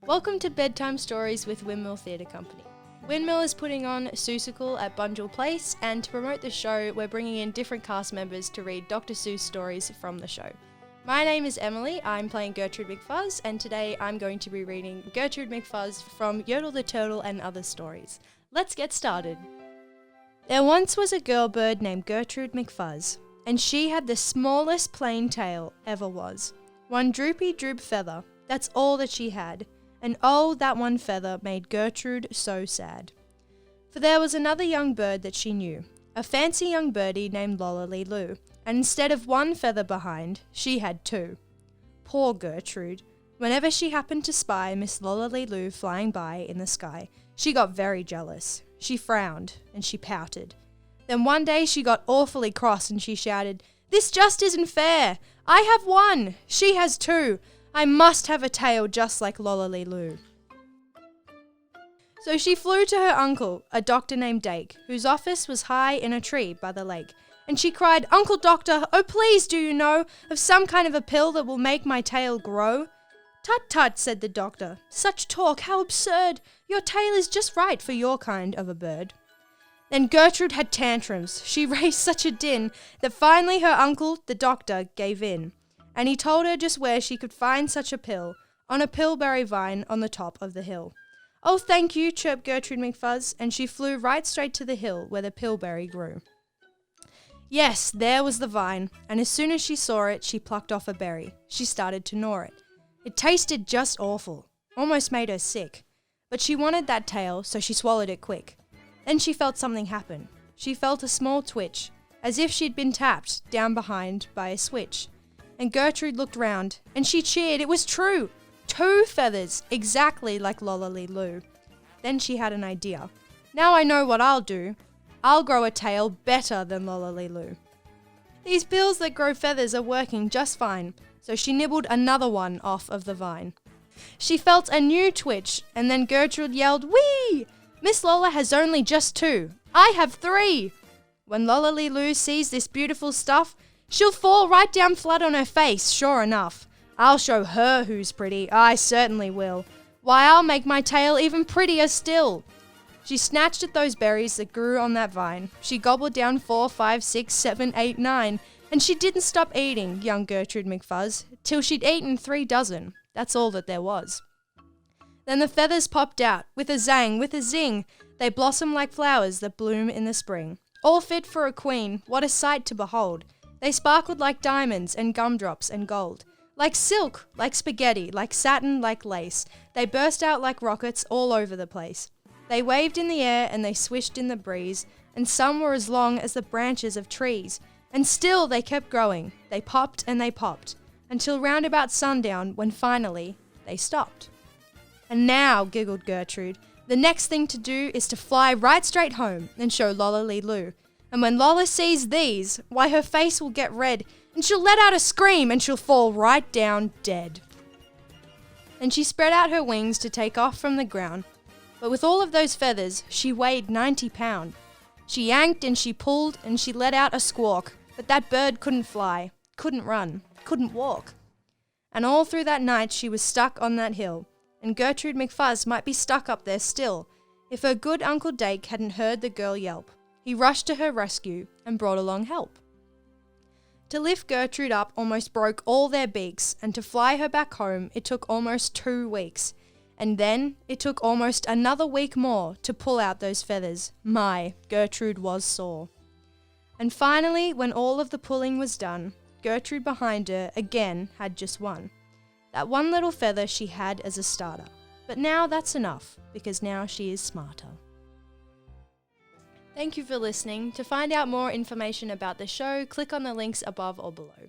Welcome to Bedtime Stories with Windmill Theatre Company. Windmill is putting on Seussical at Bunjil Place, and to promote the show, we're bringing in different cast members to read Dr. Seuss stories from the show. My name is Emily, I'm playing Gertrude McFuzz, and today I'm going to be reading Gertrude McFuzz from Yodel the Turtle and Other Stories. Let's get started. There once was a girl bird named Gertrude McFuzz, and she had the smallest plain tail ever was. One droopy droop feather, that's all that she had. And oh, that one feather made Gertrude so sad. For there was another young bird that she knew, a fancy young birdie named Lolly-Loo, and instead of one feather behind, she had two. Poor Gertrude. Whenever she happened to spy Miss Lolly-Loo flying by in the sky, she got very jealous. She frowned, and she pouted. Then one day she got awfully cross and she shouted, "This just isn't fair! I have one! She has two! I must have a tail just like Lolly-Loo." So she flew to her uncle, a doctor named Dake, whose office was high in a tree by the lake, and she cried, "Uncle Doctor, oh please do you know of some kind of a pill that will make my tail grow?" "Tut tut," said the doctor, "such talk, how absurd! Your tail is just right for your kind of a bird." Then Gertrude had tantrums. She raised such a din that finally her uncle, the doctor, gave in. And he told her just where she could find such a pill, on a pillberry vine on the top of the hill. "Oh, thank you," chirped Gertrude McFuzz, and she flew right straight to the hill where the pillberry grew. Yes, there was the vine, and as soon as she saw it, she plucked off a berry. She started to gnaw it. It tasted just awful, almost made her sick. But she wanted that tail, so she swallowed it quick. Then she felt something happen. She felt a small twitch, as if she'd been tapped, down behind, by a switch. And Gertrude looked round, and she cheered. It was true! 2 feathers, exactly like Lolly-Loo. Then she had an idea. "Now I know what I'll do. I'll grow a tail better than Lolly-Loo. These pills that grow feathers are working just fine." So she nibbled another one off of the vine. She felt a new twitch, and then Gertrude yelled, "Whee! Miss Lola has only just 2. I have 3. When Lolly-Loo sees this beautiful stuff, she'll fall right down flat on her face, sure enough. I'll show her who's pretty, I certainly will. Why, I'll make my tail even prettier still." She snatched at those berries that grew on that vine. She gobbled down 4, 5, 6, 7, 8, 9, and she didn't stop eating, young Gertrude McFuzz, till she'd eaten 3 dozen. That's all that there was. Then the feathers popped out, with a zang, with a zing. They blossomed like flowers that bloom in the spring. All fit for a queen, what a sight to behold. They sparkled like diamonds and gumdrops and gold. Like silk, like spaghetti, like satin, like lace. They burst out like rockets all over the place. They waved in the air and they swished in the breeze, and some were as long as the branches of trees. And still they kept growing. They popped and they popped, until round about sundown, when finally they stopped. "And now," giggled Gertrude, "the next thing to do is to fly right straight home and show Lolly-Loo. And when Lola sees these, why her face will get red, and she'll let out a scream and she'll fall right down dead." Then she spread out her wings to take off from the ground, but with all of those feathers, she weighed 90 pounds. She yanked and she pulled and she let out a squawk, but that bird couldn't fly, couldn't run, couldn't walk. And all through that night she was stuck on that hill, and Gertrude McFuzz might be stuck up there still, if her good Uncle Dake hadn't heard the girl yelp. He rushed to her rescue and brought along help. To lift Gertrude up almost broke all their beaks, and to fly her back home it took almost 2 weeks. And then it took almost another week more to pull out those feathers. My, Gertrude was sore. And finally, when all of the pulling was done, Gertrude behind her again had just one. That one little feather she had as a starter. But now that's enough, because now she is smarter. Thank you for listening. To find out more information about the show, click on the links above or below.